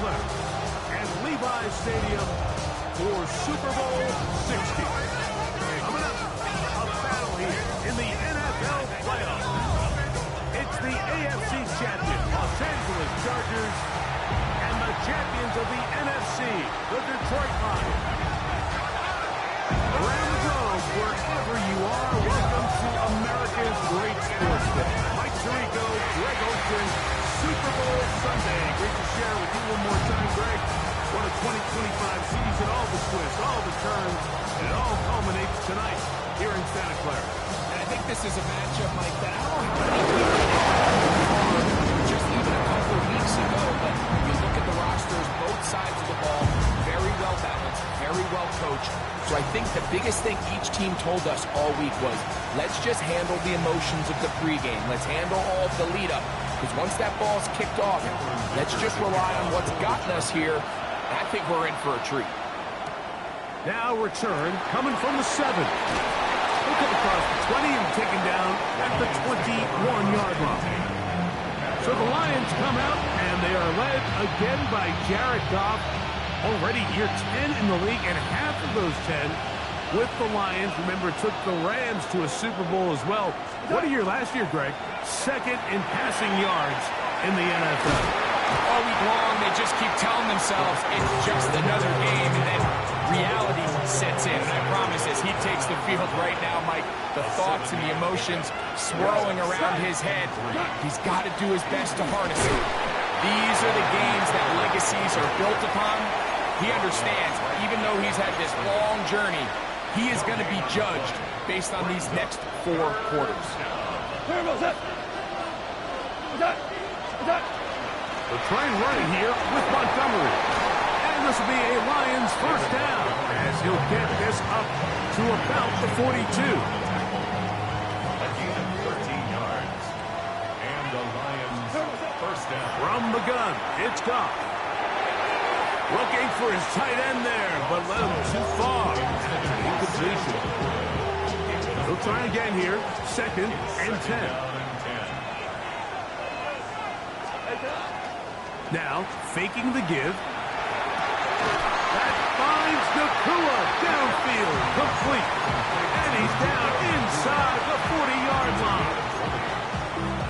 Clara and Levi's Stadium for Super Bowl 60. Coming up, a battle here in the NFL playoffs. It's the AFC champion, Los Angeles Chargers, and the champions of the NFC, the Detroit Lions. Around the globe, wherever you are, welcome to America's great sports day. Mike Tirico, Greg Olsen, Super Bowl Sunday. Great to share with you one more time, Greg. What a 2025 season, all the twists, all the turns, and it all culminates tonight here in Santa Clara. And I think this is a matchup like that. I don't know how many people just even a couple of weeks ago, but you look at the rosters, both sides of the ball, very well balanced, very well coached. So I think the biggest thing each team told us all week was, let's just handle the emotions of the pregame. Let's handle all of the lead up. Because once that ball's kicked off, let's just rely on what's gotten us here. I think we're in for a treat. Now return coming from the 7. He'll come across the 20 and taken down at the 21-yard line. So the Lions come out, and they are led again by Jared Goff. Already year 10 in the league, and half of those 10 with the Lions. Remember, took the Rams to a Super Bowl as well. What a year last year, Greg. Second in passing yards in the NFL. All week long, they just keep telling themselves it's just another game, and then reality sets in. And I promise, as he takes the field right now, Mike, the thoughts and the emotions swirling around his head, he's got to do his best to harness it. These are the games that legacies are built upon. He understands, even though he's had this long journey, he is going to be judged based on these next 4 quarters. They'll try and run it here with Montgomery. And this will be a Lions first down as he'll get this up to about the 42. A gain of 13 yards. And the Lions first down. From the gun, it's Goff. Looking for his tight end there, but led him too far. Incompletion. He'll try again here. 2nd and 10. Now, faking the give. That finds Nacua downfield, complete. And he's down inside the 40-yard line.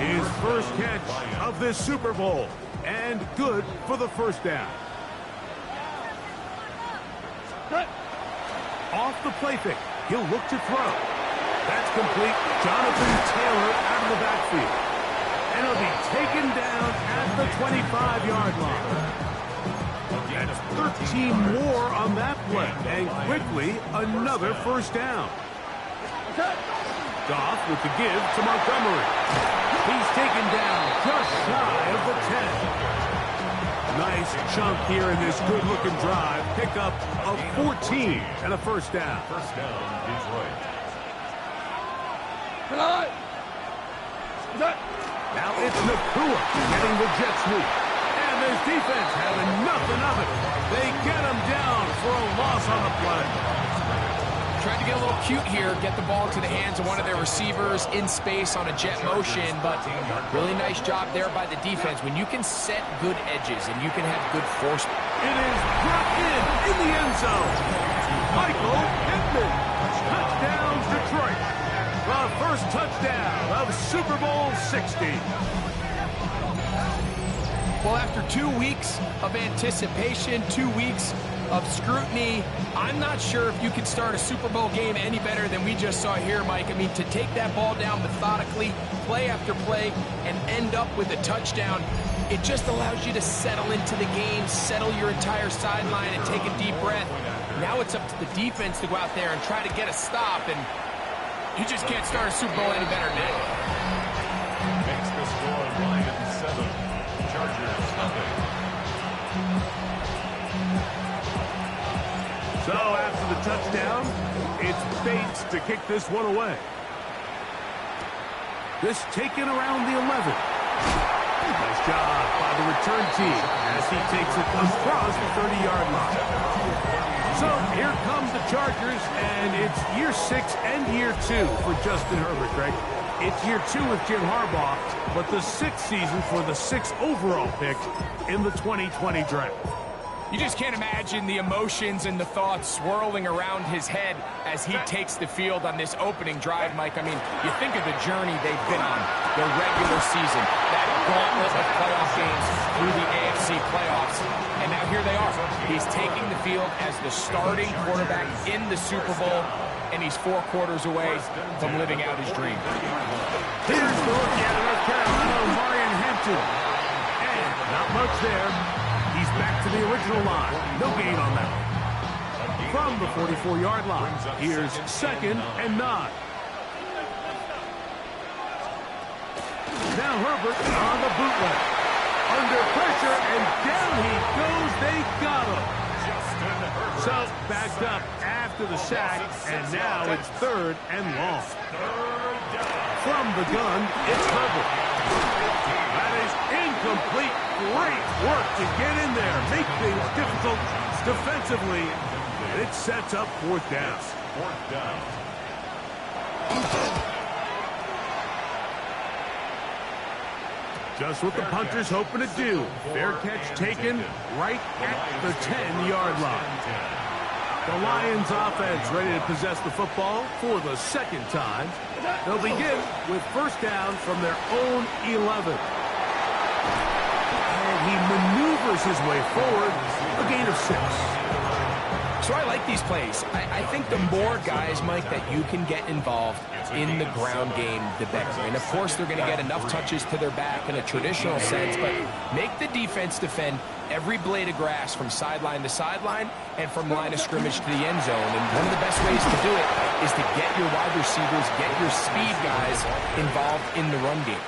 His first catch of this Super Bowl, and good for the first down. Off the play fake, he'll look to throw. That's complete. Jonathan Taylor out of the backfield. And he'll be taken down at the 25-yard line. That's 13 more on that play. And quickly, another first down. Goff with the give to Montgomery. He's taken down just shy of the 10. Nice chunk here in this good-looking drive. Pickup of 14 and a first down. First down, Detroit. Now it's Nacua getting the jet sweep. And this defense having nothing of it. They get him down for a loss on the play. Tried to get a little cute here, get the ball to the hands of one of their receivers in space on a jet motion, but really nice job there by the defense. When you can set good edges and you can have good force. It is brought in the end zone. Michael Pittman. Touchdown, Detroit. The first touchdown of Super Bowl 60. Well, after 2 weeks of anticipation, 2 weeks of scrutiny, I'm not sure if you can start a Super Bowl game any better than we just saw here, Mike. I mean, to take that ball down methodically, play after play, and end up with a touchdown, it just allows you to settle into the game, settle your entire sideline, and take a deep breath. Now it's up to the defense to go out there and try to get a stop, and you just can't start a Super Bowl any better than that. Makes the score Lions 7, Chargers nothing. So after the touchdown, it's Bates to kick this one away. This taken around the 11. Nice job by the return team as he takes it across the 30-yard line. So here come the Chargers, and it's year 6 and year 2 for Justin Herbert, Greg. It's year 2 with Jim Harbaugh, but the 6th season for the 6th overall pick in the 2020 draft. You just can't imagine the emotions and the thoughts swirling around his head as he takes the field on this opening drive, Mike. I mean, you think of the journey they've been on, the regular season, that gauntlet of playoff games through the AFC playoffs, and now here they are. He's taking the field as the starting quarterback in the Super Bowl, and he's 4 quarters away from living out his dream. Here's the rookie out of North Carolina, Marion Hampton. And not much there. He's back to the original line. No gain on that. From the 44-yard line, here's 2nd and 9. Now Herbert on the bootleg. Under pressure, and down he goes. They got him. So, backed up after the sack, and now it's 3rd and long. From the gun, it's Herbert. That is incomplete. Great work to get in there. Make things difficult defensively. It sets up 4th down. Just what the punter's hoping to do. Fair catch taken right at the 10-yard line. The Lions offense ready to possess the football for the 2nd time. They'll begin with 1st down from their own 11. And he maneuvers his way forward, a gain of 6. So I like these plays. I think the more guys, Mike, that you can get involved in the ground game, the better. And, of course, they're going to get enough touches to their back in a traditional sense, but make the defense defend every blade of grass from sideline to sideline and from line of scrimmage to the end zone. And one of the best ways to do it is to get your wide receivers, get your speed guys involved in the run game.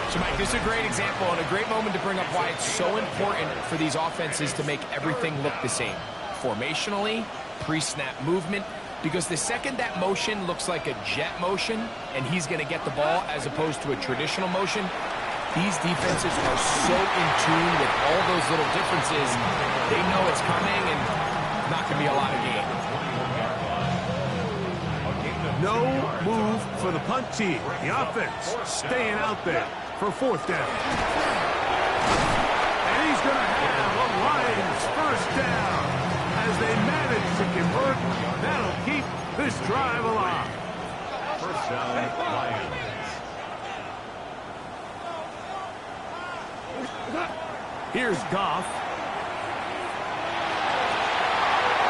So, Mike, this is a great example and a great moment to bring up why it's so important for these offenses to make everything look the same. Formationally, pre-snap movement, because the second that motion looks like a jet motion and he's going to get the ball as opposed to a traditional motion, these defenses are so in tune with all those little differences, they know it's coming and not going to be a lot of gain. No move for the punt team. The offense staying out there for 4th down. And he's going to have a Lions 1st down. As they manage to convert, that'll keep this drive alive. 1st down, Lions. Here's Goff.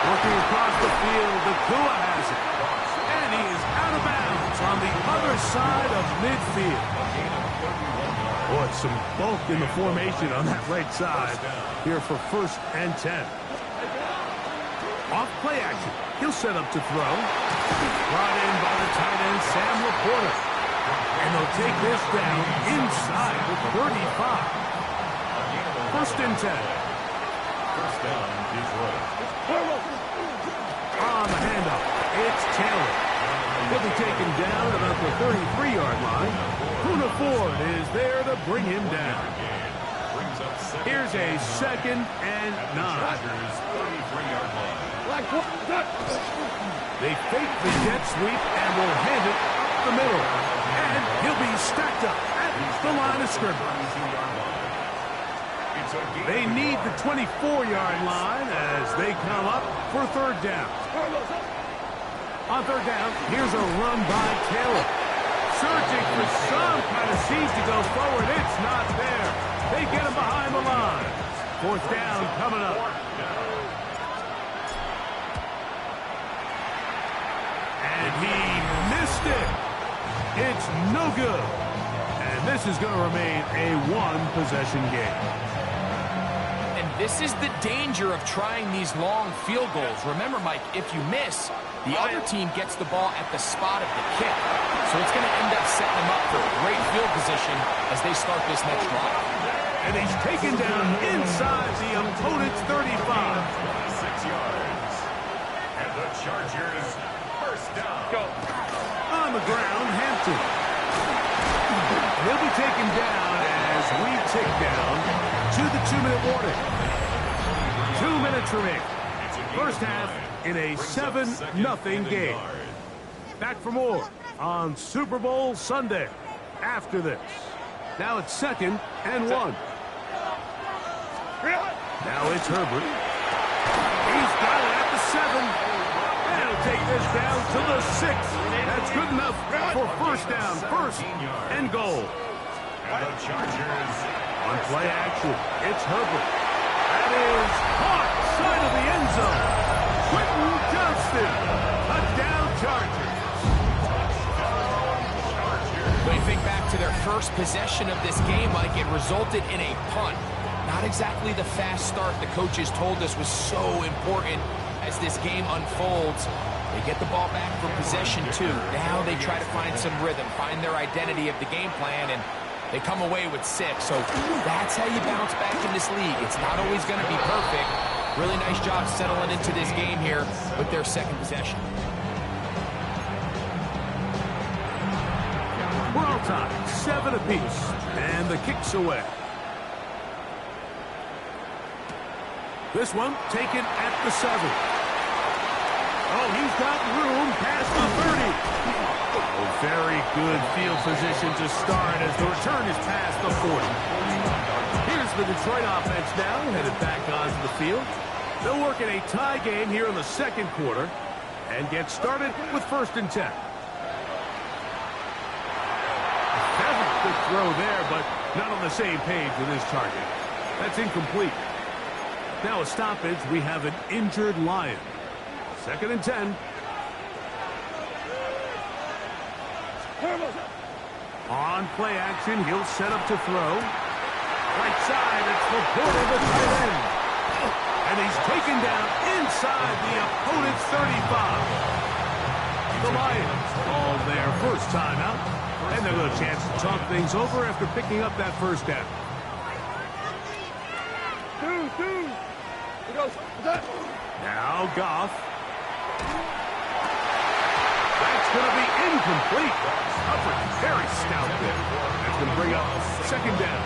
Working across the field, Nakua has it. And he is out of bounds on the other side of midfield. Boy, some bulk in the formation on that right side here for 1st and 10. Off play action. He'll set up to throw. Brought in by the tight end, Sam Laporta. And they'll take this down inside the 35. 1st and 10. 1st down, Detroit. On the handoff, it's Taylor. He'll be taken down about the 33-yard line. Poona Ford is there to bring him down. Here's a 2nd and 9. 33-yard line. They fake the jet sweep and will hand it up the middle. And he'll be stacked up at the line of scrimmage. They need the 24-yard line as they come up for 3rd down. On 3rd down, here's a run by Taylor. Searching for some kind of seeds to go forward. It's not there. They get him behind the line. 4th down coming up. And he missed it. It's no good. And this is going to remain a 1-possession game. And this is the danger of trying these long field goals. Remember, Mike, if you miss, the other team gets the ball at the spot of the kick. So it's going to end up setting them up for great field position as they start this next drive. And he's taken down inside the opponent's 35. 6 yards. And the Chargers, 1st down. Go. On the ground, Hampton. He'll be taken down as we tick down to the 2-minute warning. 2 minutes remaining. 1st half in a 7-0 game. Back for more on Super Bowl Sunday. After this, now it's 2nd and 1. Now it's Herbert. He's got it at the 7. And he'll take this down to the 6. That's good enough for first down, 1st and goal. And the Chargers On play action, it's Herbert. That is caught side of the end zone. Quentin Johnston. Touchdown Chargers. When you think back to their first possession of this game, Mike, it resulted in a punt. Not exactly the fast start the coaches told us was so important as this game unfolds. They get the ball back for possession 2. Now they try to find some rhythm, find their identity of the game plan, and they come away with 6. So that's how you bounce back in this league. It's not always going to be perfect. Really nice job settling into this game here with their 2nd possession. We're all tied, 7 apiece, and the kick's away. This one taken at the 7. Oh, he's got room past the 30. A very good field position to start as the return is past the 40. Here's the Detroit offense now, headed back onto the field. They'll work in a tie game here in the 2nd quarter and get started with 1st and 10. Good throw there, but not on the same page with his target. That's incomplete. Now a stoppage, we have an injured Lion. 2nd and 10. On play action, he'll set up to throw. Right side, it's Laporta, the tight end. And he's taken down inside the opponent's 35. The Lions call their first timeout. And they'll get a chance to talk things over after picking up that first down. Now Goff. That's going to be incomplete. Covered very stout there. That's going to bring up 2nd down.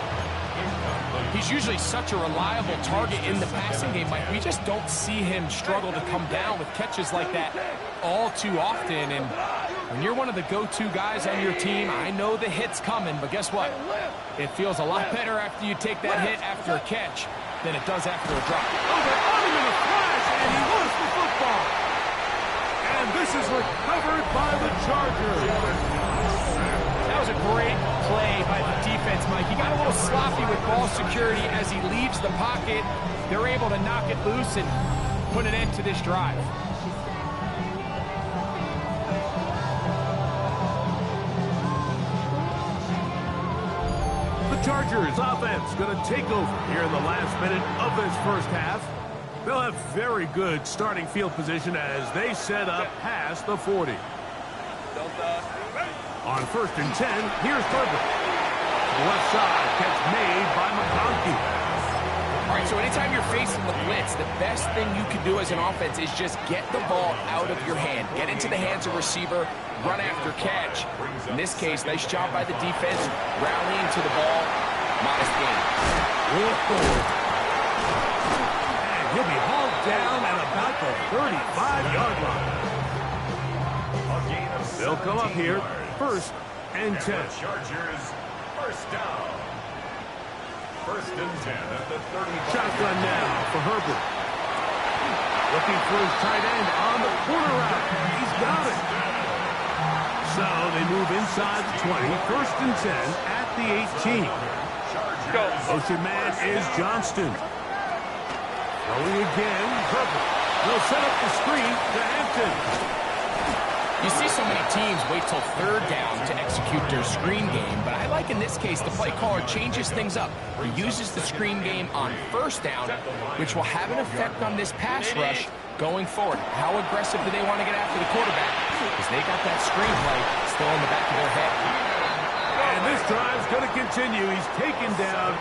He's usually such a reliable target in the passing game, Mike. We just don't see him struggle to come down with catches like that all too often. And when you're one of the go-to guys on your team, I know the hit's coming, but guess what? It feels a lot better after you take that hit after a catch than it does after a drop. Oh, they're on him in a flash, and he lost the football. And this is recovered by the Chargers. That was a great play by the defense, Mike. He got a little sloppy with ball security as he leaves the pocket. They're able to knock it loose and put an end to this drive. The Chargers offense going to take over here in the last minute of this first half. They'll have very good starting field position as they set up past the 40. On 1st and 10, here's Herbert. Left side, catch made by McConkey. All right, so anytime you're facing the blitz, the best thing you can do as an offense is just get the ball out of your hand. Get into the hands of receiver, run after catch. In this case, nice job by the defense, rallying to the ball. Modest gain. And he'll be hauled down at about the 35-yard line. They'll come up here, 1st and 10. Chargers, first down. 1st and 10 at the 30. Shotgun now for Herbert. Looking for his tight end on the corner route. He's got it. So they move inside the 20, 1st and 10 at the 18. Motion man is Johnston. Throwing again, Herbert. They'll set up the screen to Hampton. You see so many teams wait till 3rd down to execute their screen game, but I like in this case the play caller changes things up. He uses the screen game on 1st down, which will have an effect on this pass rush going forward. How aggressive do they want to get after the quarterback? Because they got that screen play still in the back of their head. And this drive's going to continue. He's taken down.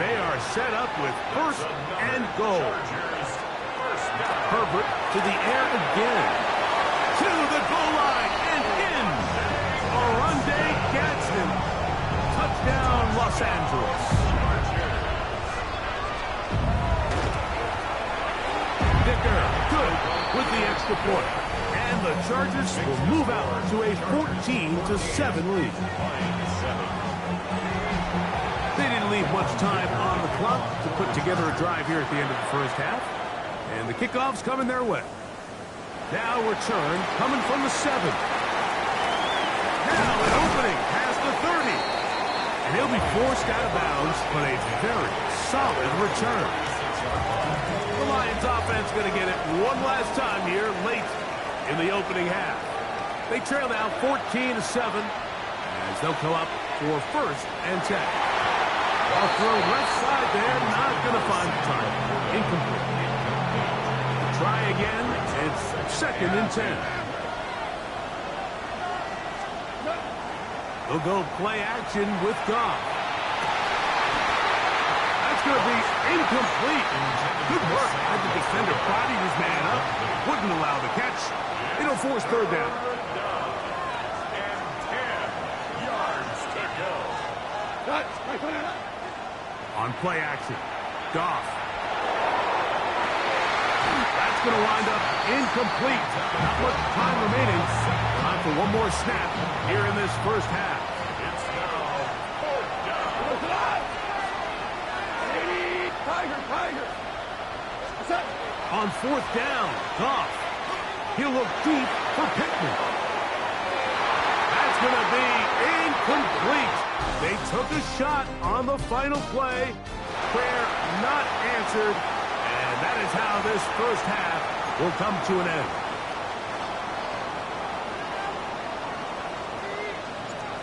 They are set up with 1st and goal. Herbert to the air again. To the goal line and in. Oronde Gadsden. Touchdown, Los Angeles. Dicker, good with the extra point. And the the Chargers will move out to a 14-7 lead. They didn't leave much time on the clock to put together a drive here at the end of the first half. And the kickoff's coming their way. Now return coming from the 7. Now an opening past the 30. And he'll be forced out of bounds, but a very solid return. The Lions offense going to get it one last time here late in the opening half. They trail now 14-7 as they'll come up for 1st and 10. Ball thrown left side there, not going to find the target. Incomplete. Try again. It's 2nd and 10. They'll go play action with Goff. That's going to be incomplete. Good work. Had the defender body his man up. Wouldn't allow the catch. It'll force 3rd down. And 10 yards to go. On play action, Goff. That's going to wind up incomplete. Not much time remaining. Time for one more snap here in this first half. It's now 4th down. On 4th down, Goff. He'll look deep for Pittman. That's going to be incomplete. They took a shot on the final play. Prayer not answered. And that is how this first half will come to an end.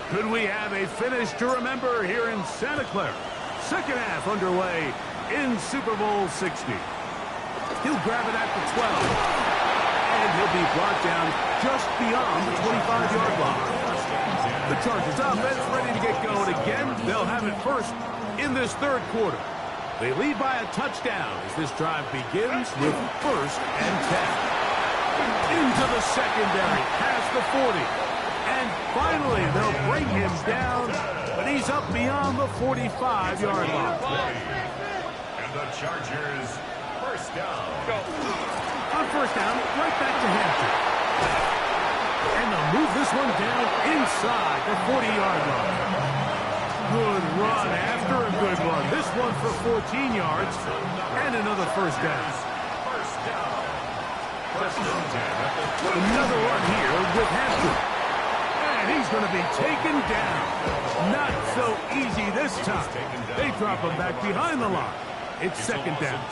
Could we have a finish to remember here in Santa Clara? Second half underway in Super Bowl 60. He'll grab it at the 12. And he'll be brought down just beyond the 25-yard line. The Chargers offense ready to get going again. They'll have it first in this 3rd quarter. They lead by a touchdown as this drive begins with 1st and 10. Into the secondary, past the 40. And finally, they'll bring him down, but he's up beyond the 45-yard line. And the Chargers, 1st down. On 1st down, right back to Hampton. And they'll move this one down inside the 40-yard line. Good run after a good run. This one for 14 yards and another 1st down. 1st down. 1st and 10. Another run here with Hampton. And he's going to be taken down. Not so easy this time. They drop him back behind the line. It's 2nd down.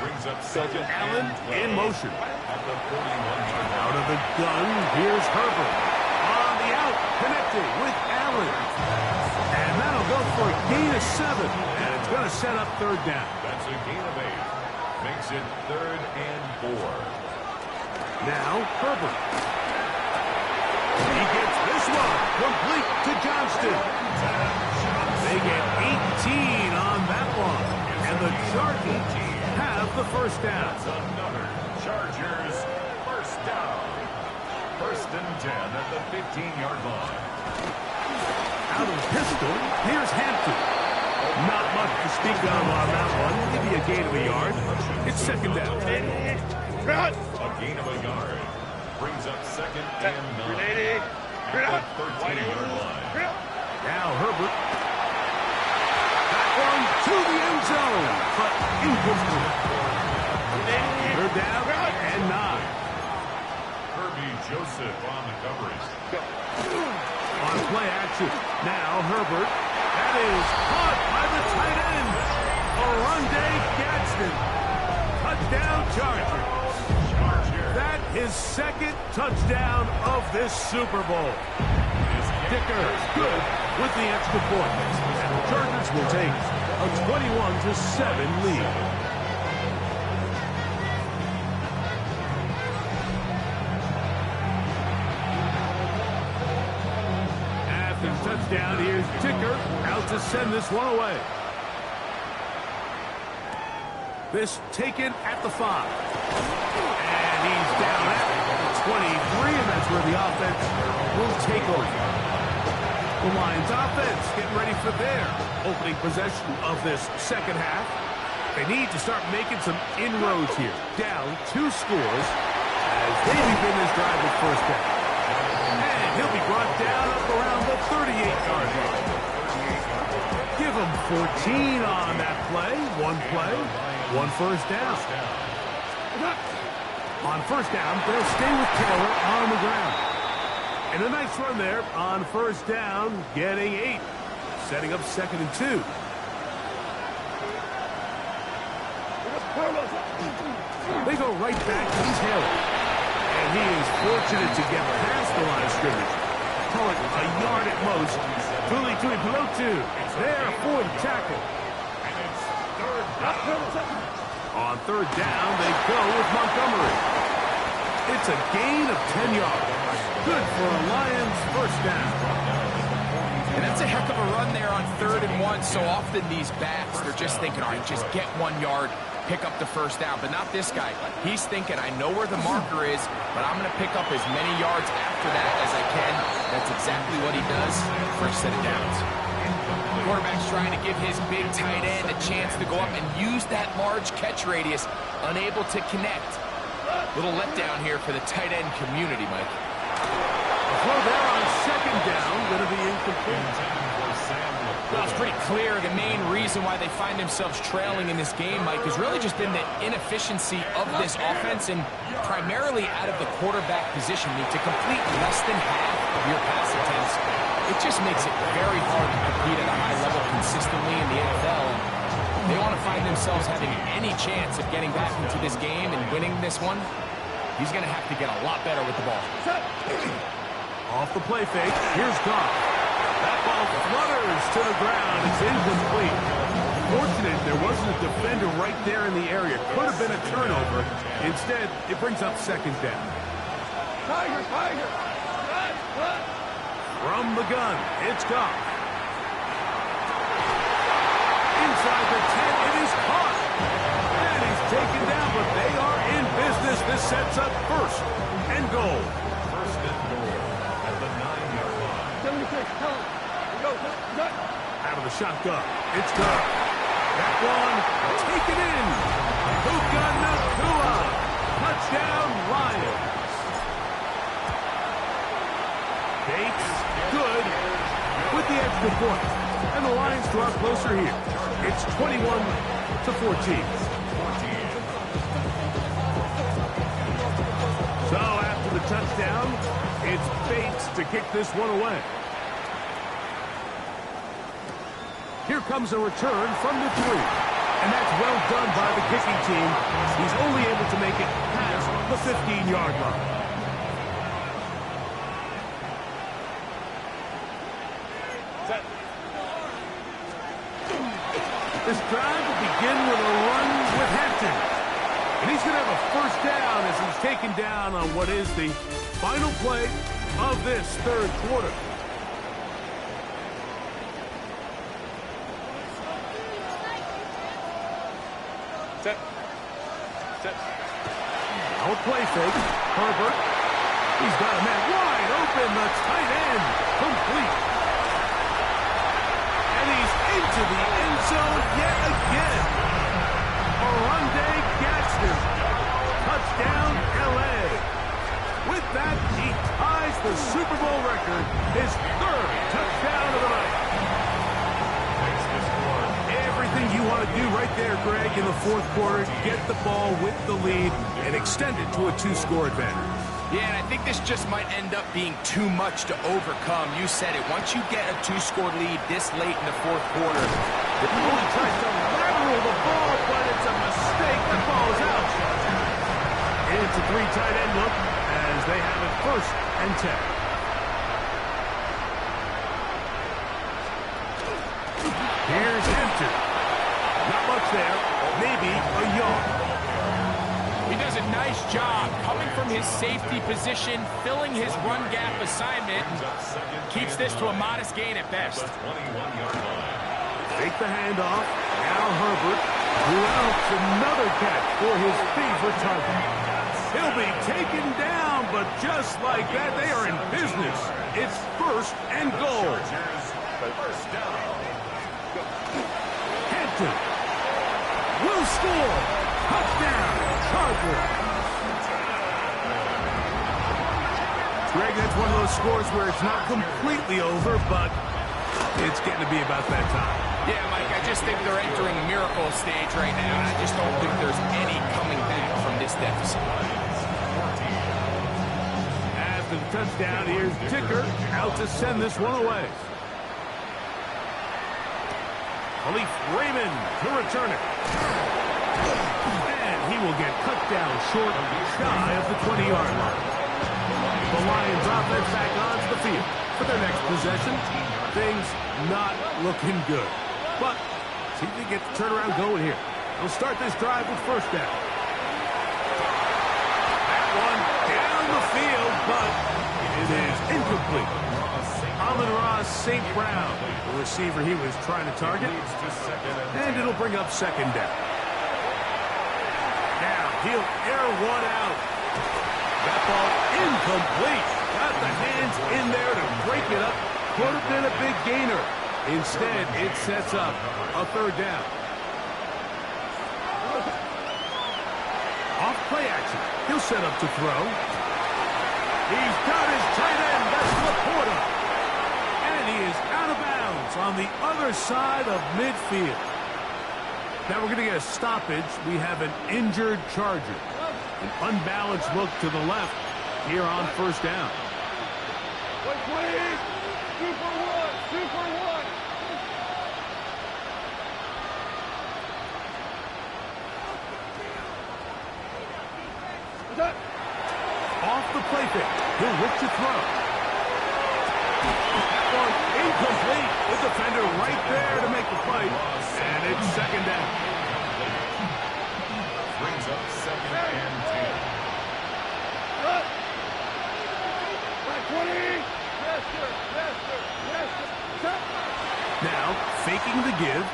Brings up 2nd Allen in motion. At the 41-yard line. Out of the gun, here's Herbert. On the out, connected with Allen. And that'll go for a gain of 7. And it's going to set up 3rd down. That's a gain of 8. Makes it 3rd and 4. Now, Herbert. He gets this one complete to Johnston. They get 18 on that one. And the Chargers have the 1st down. That's another Chargers 1st down. 1st and 10 at the 15-yard line. Out of the pistol, here's Hampton. Not much to speak of on that one. Maybe a gain of a yard. It's 2nd down. A gain of a yard. Brings up 2nd and 9. At the 13-yard line. Now Herbert. That one to the end zone, but incomplete. 3rd down and 9. Kirby Joseph on the coverage. On play action. Now Herbert. That is caught by the tight end. Oronde Gadsden. Touchdown Chargers. That is 2nd touchdown of this Super Bowl. Dicker good with the extra point. And the Chargers will take a 21-7 lead. After the touchdown, here's Dicker out to send this one away. This taken at the 5. And he's down at the 23, and that's where the offense will take over. The Lions offense getting ready for their opening possession of this second half. They need to start making some inroads here. Down 2 scores. as they begin this drive with first down. And he'll be brought down up around the 38-yard line. Give him 14 on that play, one first down. On first down, they'll stay with Taylor on the ground. And a nice run there on first down, getting 8. Setting up 2nd and 2. They go right back to Taylor. And he is fortunate to get past the line of scrimmage. Call it a yard at most. Tuli below 2. There for the tackle. On third down, they go with Montgomery. It's a gain of 10 yards. Good for a Lions first down. And that's a heck of a run there on 3rd and 1. So often these backs, they're just thinking, all right, just get 1 yard, pick up the first down. But not this guy. He's thinking, I know where the marker is, but I'm going to pick up as many yards after that as I can. That's exactly what he does for a set of downs. The quarterback's trying to give his big tight end a chance to go up and use that large catch radius, unable to connect. Little letdown here for the tight end community, Mike. A throw there on 2nd down, going to be incomplete. Well, it's pretty clear the main reason why they find themselves trailing in this game, Mike, has really just been the inefficiency of this offense and primarily out of the quarterback position. I mean, to complete less than half of your pass attempts, it just makes it very hard to compete at a high level consistently in the NFL. And they want to find themselves having any chance of getting back into this game and winning this one. He's going to have to get a lot better with the ball. Off the play fake, here's Goff. That ball flutters to the ground. It's incomplete. Fortunate there wasn't a defender right there in the area. Could have been a turnover. Instead, it brings up 2nd down. Tiger! From the gun, it's Goff. Inside the 10, it is caught. And he's taken down, but they are in business. This sets up 1st and goal. First and goal at the 9-yard line. Out of the shotgun, it's Goff. That one taken in. Puka Nacua. Touchdown, Lions. Bates, good with the extra point. And the Lions draw closer here. It's 21-14. So after the touchdown, it's Bates to kick this one away. Here comes a return from the 3. And that's well done by the kicking team. He's only able to make it past the 15-yard line. This drive will begin with a run with Hampton. And he's going to have a first down as he's taken down on what is the final play of this 3rd quarter. Set. Now a play fake. Herbert. He's got a man wide open. The tight end. Complete. And he's into the end zone yet again. Oronde Gadsden. Touchdown, L.A. With that, he ties the Super Bowl record. His 3rd touchdown of the night. Everything you want to do right there, Greg, in the 4th quarter. Get the ball with the lead and extend it to a 2-score advantage. Yeah, and I think this just might end up being too much to overcome. You said it. Once you get a 2-score lead this late in the 4th quarter, the opponent tries to lateral the ball, but it's a mistake. The ball is out. It's a 3 tight end look as they have it 1st and 10. Here's Hampton. Not much there. Maybe a yard. He does a nice job coming from his safety position, filling his run gap assignment, keeps this to a modest gain at best. Take the handoff. Al Herbert, who else another catch for his favorite target. He'll be taken down, but just like that, they are in business. It's 1st and goal. First down. Hampton will score. Touchdown, Chargers. Greg, that's one of those scores where it's not completely over, but it's getting to be about that time. Yeah, Mike, I just think they're entering a miracle stage right now, and I just don't think there's any coming back from this deficit. After the touchdown, here's Dicker out to send this one away. Khalif Raymond to return it. And he will get cut down short, shy of the 20-yard line. The Lions offense back onto the field for their next possession. Things not looking good. But see if they get the turnaround going here. They'll start this drive with first down. That one down the field, but it is incomplete. Amon-Ra St. Brown, the receiver he was trying to target. And it'll bring up second down. Now he'll air one out. That ball incomplete. Got the hands in there to break it up. Could have been a big gainer. Instead, it sets up a third down. Off play action. He'll set up to throw. He's got his tight end. That's Laporta. And he is out of bounds on the other side of midfield. Now we're going to get a stoppage. We have an injured Charger. An unbalanced look to the left here on first down. Off the play pick. He'll look to throw. That one incomplete. The defender right there to make the play. And it's second down. Brings up second and 10. Now, faking the give.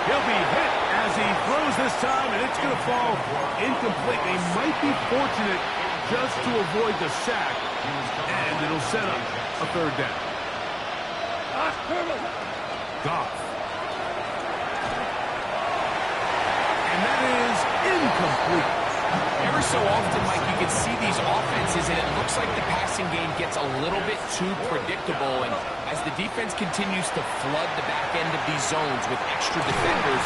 He'll be hit as he throws this time, and it's going to fall incomplete. They might be fortunate just to avoid the sack, and it'll set up a third down. Goff. And that is incomplete. Every so often, Mike, you can see these offenses, and it looks like the passing game gets a little bit too predictable. And as the defense continues to flood the back end of these zones with extra defenders,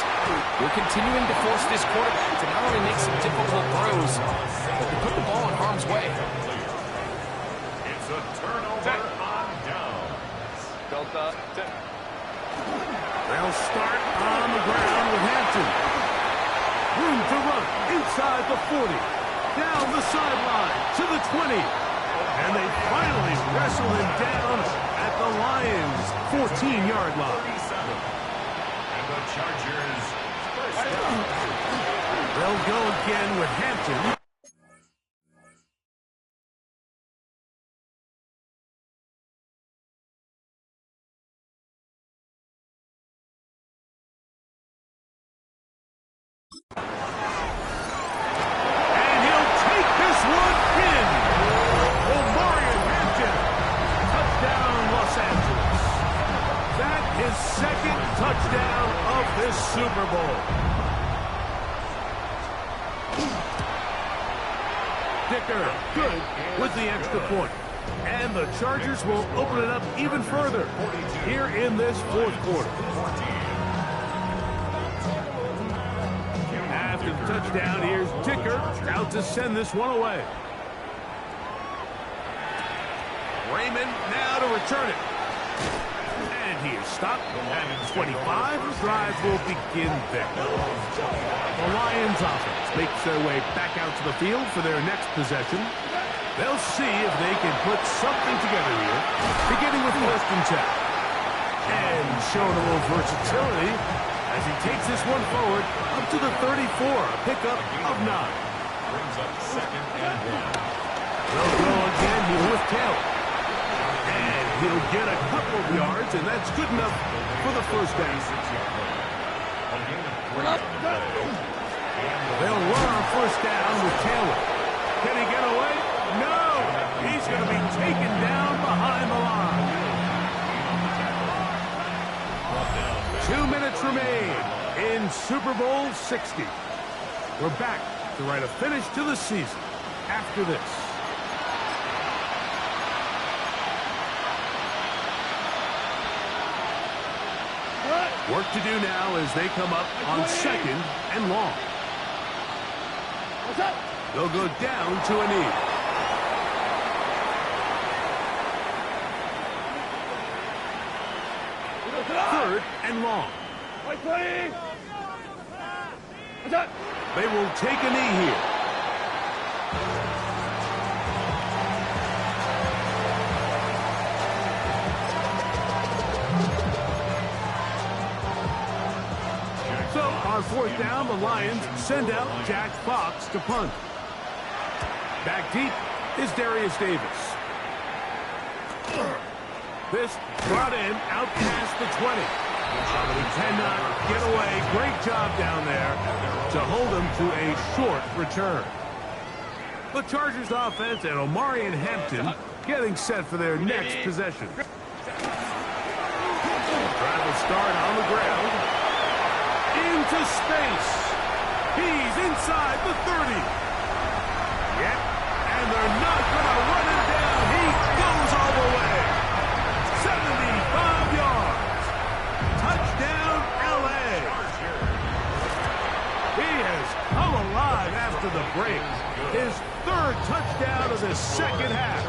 we're continuing to force this quarterback to not only make some difficult throws, but to put the ball in harm's way. It's a turnover on downs. They'll start on the ground with Hampton. Room to run inside the 40. Down the sideline to the 20. And they finally wrestle him down at the Lions' 14-yard line. And the Chargers first down. They'll go again with Hampton. And he'll take this one in. Omarion Hampton. Touchdown, Los Angeles. That is second touchdown of this Super Bowl. Dicker, good with the extra point. And the Chargers will open it up even further here in this fourth quarter. After the touchdown, here's Dicker out to send this one away. Raymond now to return it. And he is stopped at 25. The drive will begin there. The Lions offense makes their way back out to the field for their next possession. They'll see if they can put something together here, beginning with first and 10. And showing a little versatility as he takes this one forward up to the 34, a pickup of 9. Brings up second and 1. They'll go again here with Taylor. And he'll get a couple of yards, and that's good enough for the first down. They'll run on first down with Taylor. Can he get away? No! He's going to be taken down behind the line. 2 minutes remain in Super Bowl 60. We're back to write a finish to the season after this. Work to do now as they come up on 2nd and long. They'll go down to a knee. 3rd and long. They will take a knee here. So on 4th down, the Lions send out Jack Fox to punt. Back deep is Darius Davis. This brought in out past the 20. But he cannot get away. Great job down there to hold him to a short return. The Chargers offense and Omarion Hampton getting set for their next possession. Drive will start on the ground. Into space. He's inside the 30. Yep. And they're not going to run him down. He goes all the way. 75 yards. Touchdown, L.A. He has come alive after the break. His 3rd touchdown of the 2nd half.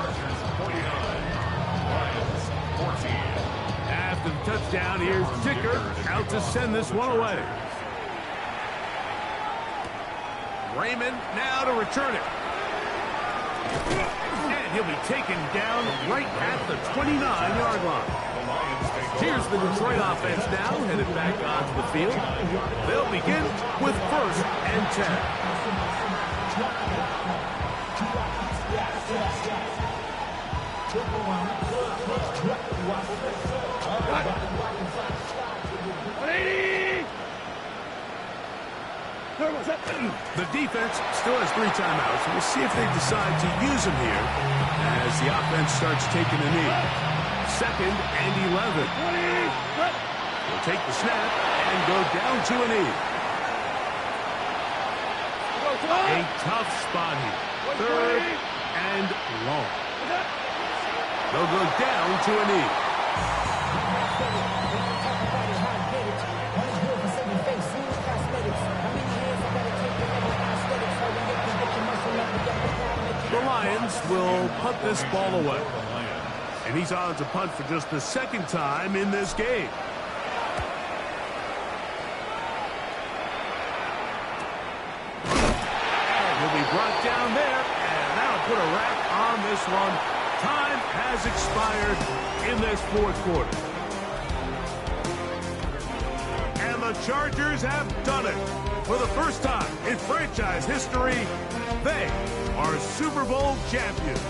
After the touchdown, here's Dicker out to send this one away. Raymond now to return it. And he'll be taken down right at the 29-yard line. Here's the Detroit offense now, headed back onto the field. They'll begin with 1st and 10. The defense still has 3 timeouts. We'll see if they decide to use them here as the offense starts taking a knee. 2nd and 11. They'll take the snap and go down to a knee. A tough spot here. 3rd and long. They'll go down to a knee. The Lions will punt this ball away. And he's on to punt for just the 2nd time in this game. And he'll be brought down there, and that'll put a wrap on this one. Time has expired in this 4th quarter. And the Chargers have done it. For the first time in franchise history, they are Super Bowl champions.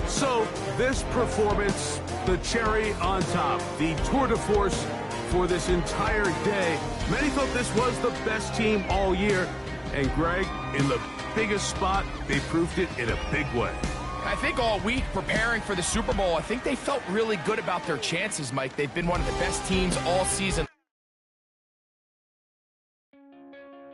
So this performance, the cherry on top, the tour de force for this entire day. Many thought this was the best team all year. And Greg, in the biggest spot, they proved it in a big way. I think all week preparing for the Super Bowl, I think they felt really good about their chances, Mike. They've been one of the best teams all season.